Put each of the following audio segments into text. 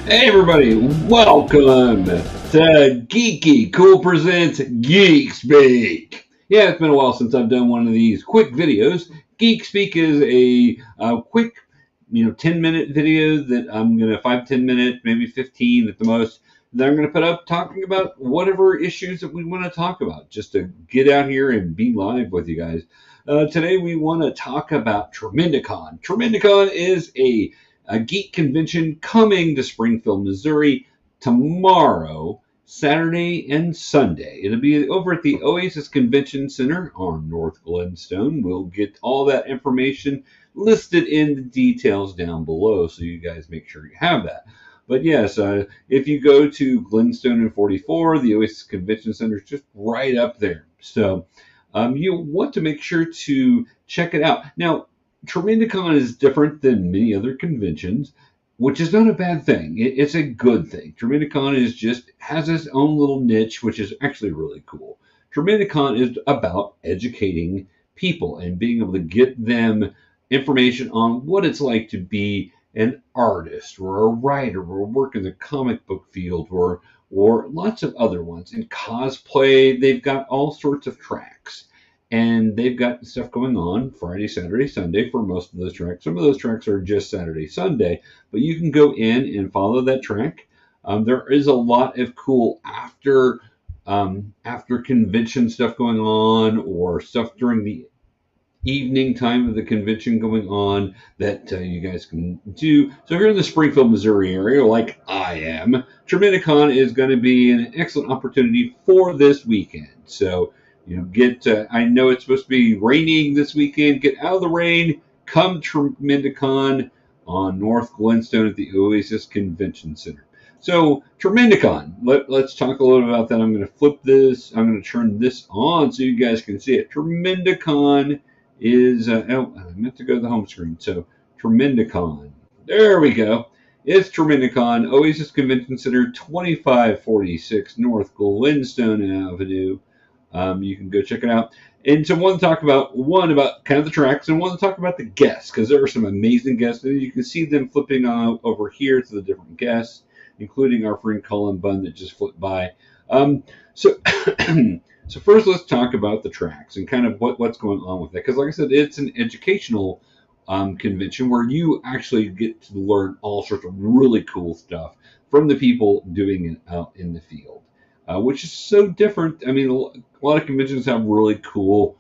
Hey everybody, welcome to GeekyKOOL presents Geek Speak. Yeah, it's been a while since I've done one of these quick videos. Geek Speak is a quick, 10-minute video that I'm going to, 5-10 minutes, maybe 15 at the most, that I'm going to put up talking about whatever issues that we want to talk about, just to get out here and be live with you guys. Today we want to talk about Tremendicon. Tremendicon is a geek convention coming to Springfield, Missouri tomorrow, Saturday and Sunday. It'll be over at the Oasis Convention Center on North Glenstone. We'll get all that information listed in the details down below, so you guys make sure you have that. But yes, if you go to Glenstone and 44, the Oasis Convention Center is just right up there. So you want to make sure to check it out. Now, Tremendicon is different than many other conventions, which is not a bad thing. It's a good thing. Tremendicon has its own little niche, which is actually really cool. Tremendicon is about educating people and being able to get them information on what it's like to be an artist or a writer or work in the comic book field or lots of other ones. In cosplay, they've got all sorts of tracks. And they've got stuff going on Friday, Saturday, Sunday for most of those tracks. Some of those tracks are just Saturday, Sunday, but you can go in and follow that track. There is a lot of cool after convention stuff going on, or stuff during the evening time of the convention going on that you guys can do. So if you're in the Springfield, Missouri area, like I am, Tremendicon is going to be an excellent opportunity for this weekend. So I know it's supposed to be raining this weekend. Get out of the rain. Come Tremendicon on North Glenstone at the Oasis Convention Center. So Tremendicon, let's talk a little bit about that. I'm going to flip this. I'm going to turn this on so you guys can see it. Tremendicon is, I meant to go to the home screen. So Tremendicon, there we go. It's Tremendicon, Oasis Convention Center, 2546 North Glenstone Avenue. You can go check it out. And so I want to talk about kind of the tracks, and want to talk about the guests, because there are some amazing guests, and you can see them flipping on over here to the different guests, including our friend Colin Bunn that just flipped by. So first let's talk about the tracks and kind of what's going on with that, because like I said, it's an educational convention where you actually get to learn all sorts of really cool stuff from the people doing it out in the field. Which is so different. I mean, a lot of conventions have really cool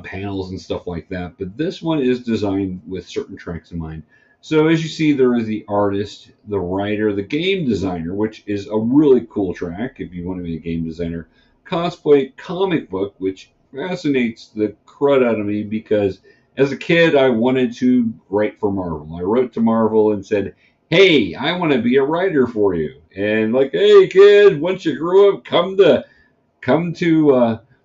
panels and stuff like that, but this one is designed with certain tracks in mind. So as you see, there is the artist, the writer, the game designer, which is a really cool track if you want to be a game designer. Cosplay, comic book, which fascinates the crud out of me, because as a kid, I wanted to write for Marvel. I wrote to Marvel and said, hey, I want to be a writer for you. And like, hey, kid, once you grow up, come to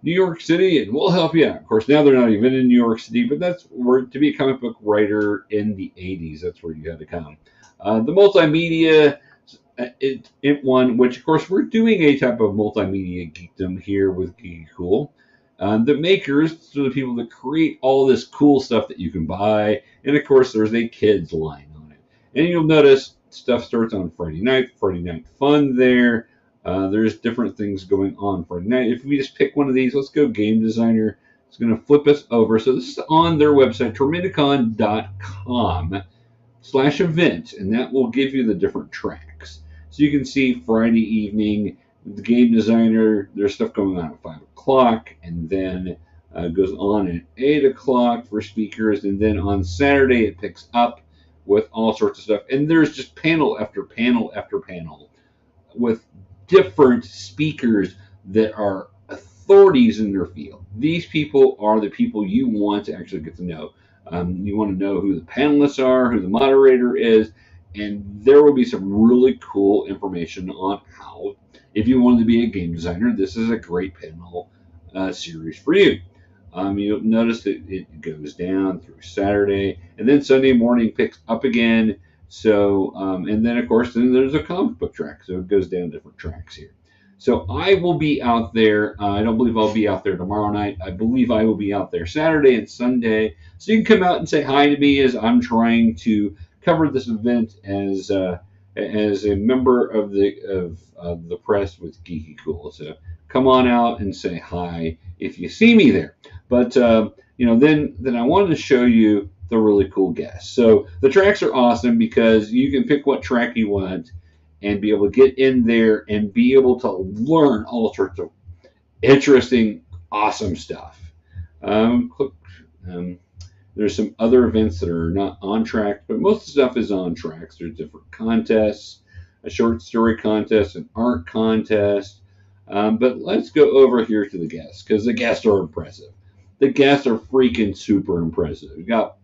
New York City and we'll help you out. Of course, now they're not even in New York City, but that's where, to be a comic book writer in the 80s, that's where you had to come. The multimedia, it won, which, of course, we're doing a type of multimedia geekdom here with GeekyKOOL. The makers, so the people that create all this cool stuff that you can buy. And, of course, there's a kids line on it. And you'll notice stuff starts on Friday night fun there. There's different things going on Friday night. If we just pick one of these, let's go game designer. It's going to flip us over. So this is on their website, Tremendicon.com/event, and that will give you the different tracks. So you can see Friday evening, the game designer, there's stuff going on at 5 o'clock, and then goes on at 8 o'clock for speakers, and then on Saturday it picks up with all sorts of stuff. And there's just panel after panel after panel with different speakers that are authorities in their field. These people are the people you want to actually get to know. You want to know who the panelists are, who the moderator is, and there will be some really cool information on how, if you wanted to be a game designer, this is a great panel series for you. You'll notice that it goes down through Saturday, and then Sunday morning picks up again. So, and then, of course, then there's a comic book track, so it goes down different tracks here. So I will be out there. I don't believe I'll be out there tomorrow night. I believe I will be out there Saturday and Sunday. So you can come out and say hi to me as I'm trying to cover this event as as a member of the press with GeekyKOOL. So come on out and say hi if you see me there. But then I wanted to show you the really cool guests. So the tracks are awesome because you can pick what track you want and be able to get in there and be able to learn all sorts of interesting, awesome stuff. Click. Um, there's some other events that are not on track, but most of the stuff is on tracks. There's different contests, a short story contest, an art contest. But let's go over here to the guests because the guests are impressive. The guests are freaking super impressive. We got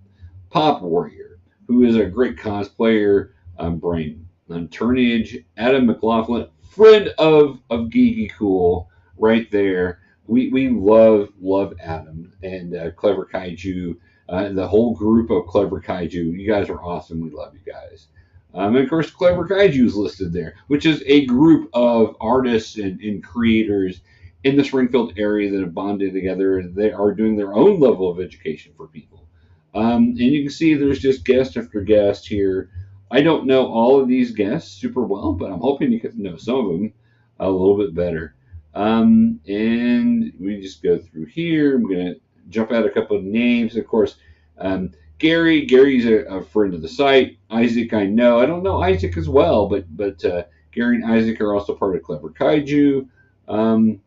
Pop Warrior, who is a great cosplayer, Brian Turnage, Adam McLaughlin, friend of GeekyKOOL, right there. We love Adam and Clever Kaiju, the whole group of Clever Kaiju. You guys are awesome. We love you guys. And of course, Clever Kaiju is listed there, which is a group of artists and creators in the Springfield area that have bonded together. They are doing their own level of education for people. And you can see there's just guest after guest here. I don't know all of these guests super well, but I'm hoping you get to know some of them a little bit better. And we just go through here. I'm going to jump out a couple of names. Of course, Gary's a friend of the site. Isaac, I know. I don't know Isaac as well, but Gary and Isaac are also part of Clever Kaiju. And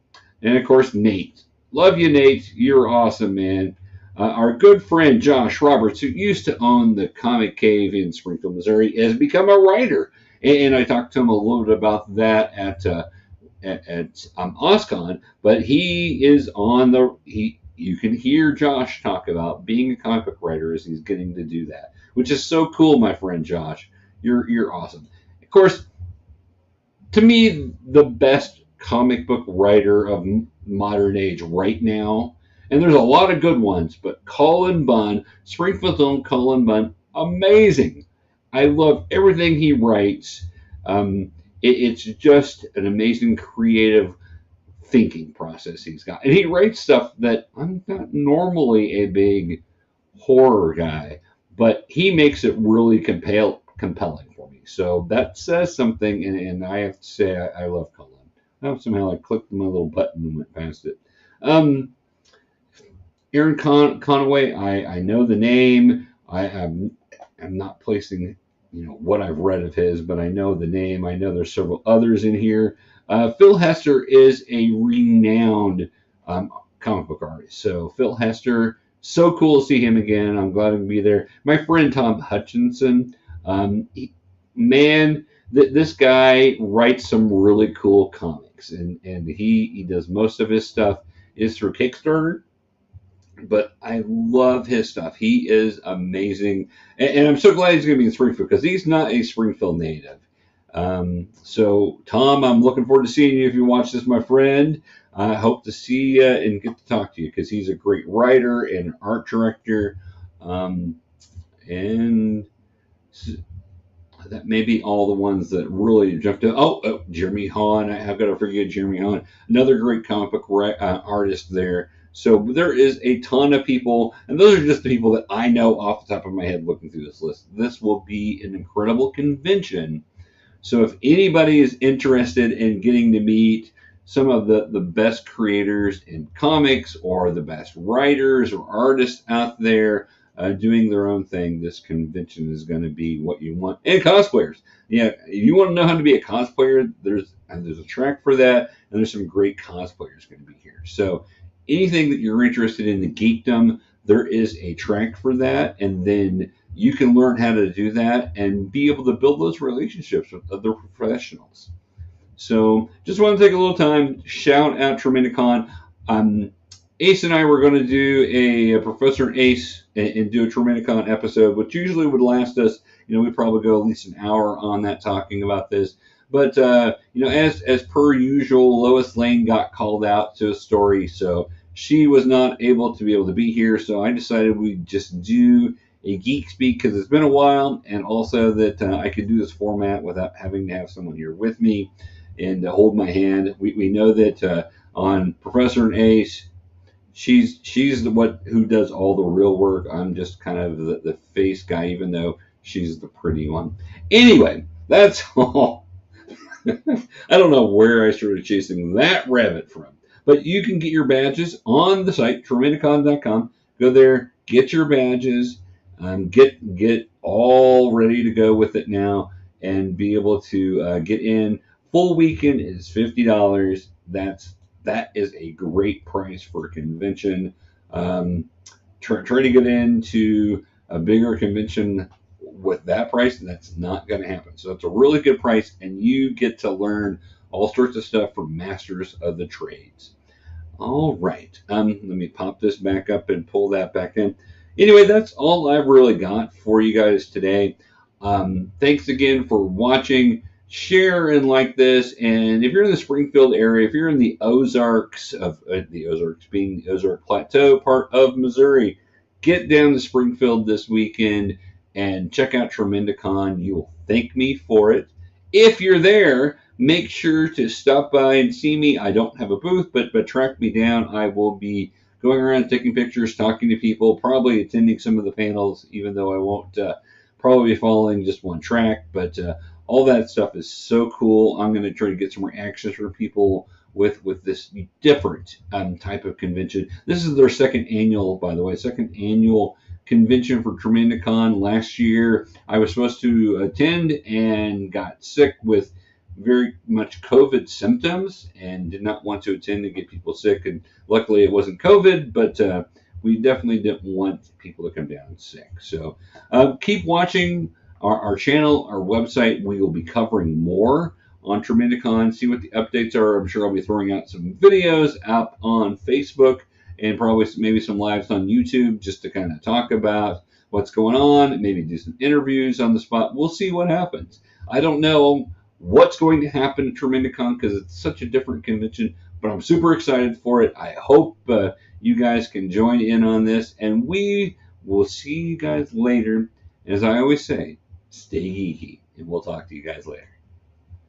of course, Nate. Love you, Nate. You're awesome, man. Our good friend Josh Roberts, who used to own the Comic Cave in Springfield, Missouri, has become a writer. And I talked to him a little bit about that at OSCON, but he is on you can hear Josh talk about being a comic book writer as he's getting to do that, which is so cool, my friend Josh. You're awesome. Of course, to me, the best comic book writer of modern age right now, and there's a lot of good ones, but Cullen Bunn, Springfield's own Cullen Bunn, amazing. I love everything he writes. It's just an amazing creative thinking process he's got. And he writes stuff that I'm not normally a big horror guy, but he makes it really compelling for me. So that says something, and I have to say I love Cullen. Somehow I clicked my little button and went past it. Aaron Conaway, I know the name. I'm not placing what I've read of his, but I know the name. I know there's several others in here. Phil Hester is a renowned comic book artist. So Phil Hester, so cool to see him again. I'm glad to be there. My friend Tom Hutchinson, this guy writes some really cool comics, and he does most of his stuff is through Kickstarter. But I love his stuff. He is amazing. And I'm so glad he's going to be in Springfield because he's not a Springfield native. So, Tom, I'm looking forward to seeing you if you watch this, my friend. I hope to see you and get to talk to you because he's a great writer and art director. And that may be all the ones that really jumped out. Oh, Jeremy Hahn. How could I forget Jeremy Hahn? Another great comic book artist there. So there is a ton of people, and those are just the people that I know off the top of my head looking through this list. This will be an incredible convention. So if anybody is interested in getting to meet some of the best creators in comics or the best writers or artists out there doing their own thing, this convention is going to be what you want. And cosplayers. Yeah, if you want to know how to be a cosplayer, there's a track for that, and there's some great cosplayers going to be here. So anything that you're interested in the geekdom, there is a track for that, and then you can learn how to do that and be able to build those relationships with other professionals. So just want to take a little time, shout out Tremendicon. Ace and I were going to do a Professor Ace and do a Tremendicon episode, which usually would last us, we'd probably go at least an hour on that talking about this. But, as per usual, Lois Lane got called out to a story, so she was not able to be here. So I decided we'd just do a Geek Speak because it's been a while, and also that I could do this format without having to have someone here with me and hold my hand. We know that on Professor and Ace, she's who does all the real work. I'm just kind of the face guy, even though she's the pretty one. Anyway, That's all. I don't know where I started chasing that rabbit from. But you can get your badges on the site, Tremendicon.com. Go there, get your badges, get all ready to go with it now, and be able to get in. Full weekend is $50. That is a great price for a convention. Um, trying to get into a bigger convention with that price, that's not going to happen. So it's a really good price, and you get to learn all sorts of stuff from masters of the trades. All right. Let me pop this back up and pull that back in. Anyway, that's all I've really got for you guys today. Thanks again for watching. Share and like this. And if you're in the Springfield area, if you're in the Ozarks, of the Ozarks being the Ozark Plateau part of Missouri, get down to Springfield this weekend and check out Tremendicon. You will thank me for it. If you're there, make sure to stop by and see me. I don't have a booth, but track me down. I will be going around taking pictures, talking to people, probably attending some of the panels, even though I won't probably be following just one track. But all that stuff is so cool. I'm going to try to get some reactions from people with this different type of convention. This is their second annual, by the way, second annual convention for Tremendicon. Last year, I was supposed to attend and got sick with very much COVID symptoms and did not want to attend and get people sick. And luckily, it wasn't COVID, but we definitely didn't want people to come down sick. So keep watching our channel, our website. We will be covering more on Tremendicon, see what the updates are. I'm sure I'll be throwing out some videos up on Facebook and probably maybe some lives on YouTube just to kind of talk about what's going on, maybe do some interviews on the spot. We'll see what happens. I don't know what's going to happen at Tremendicon because it's such a different convention, but I'm super excited for it. I hope you guys can join in on this, and we will see you guys later. As I always say, stay geeky, and we'll talk to you guys later.